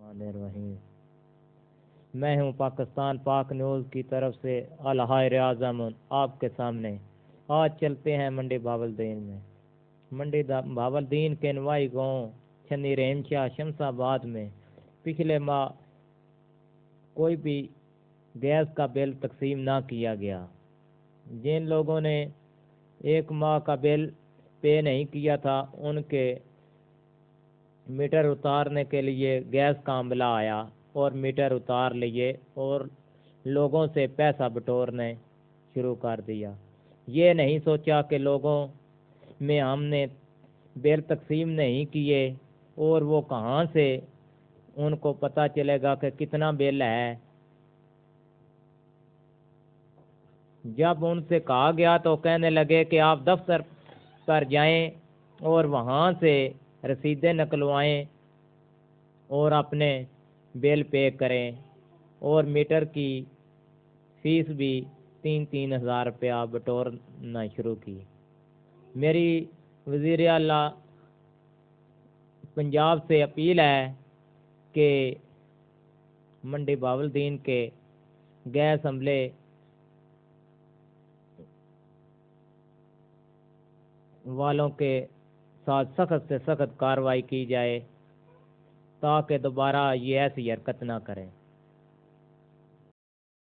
الرحمن الرحیم۔ میں ہوں پاکستان پاک نیوز کی طرف سے الہائر اعظم آپ کے سامنے۔ آج چلتے ہیں منڈی بہاولدین میں۔ منڈی بہاولدین کے نوائی گاؤں چھنی رحیم شاہ شمس آباد میں پچھلے ماہ کوئی بھی گیس کا بل تقسیم نہ کیا گیا۔ جن لوگوں نے ایک ماہ کا بل پے نہیں کیا تھا ان کے میٹر اتارنے کے لیے گیس کا عملہ آیا اور میٹر اتار لیے اور لوگوں سے پیسہ بٹورنے شروع کر دیا۔ یہ نہیں سوچا کہ لوگوں میں ہم نے بل تقسیم نہیں کیے اور وہ کہاں سے ان کو پتہ چلے گا کہ کتنا بل ہے۔ جب ان سے کہا گیا تو کہنے لگے کہ آپ دفتر پر جائیں اور وہاں سے رسیدیں نکلوائیں اور اپنے بل پے کریں، اور میٹر کی فیس بھی 3,000 روپیہ بٹورنا شروع کی۔ میری وزیر اعلیٰ پنجاب سے اپیل ہے کہ منڈی بہاولدین کے گیس عملے والوں کے ساتھ سخت سے سخت کارروائی کی جائے تاکہ دوبارہ یہ ایسی حرکت نہ کریں۔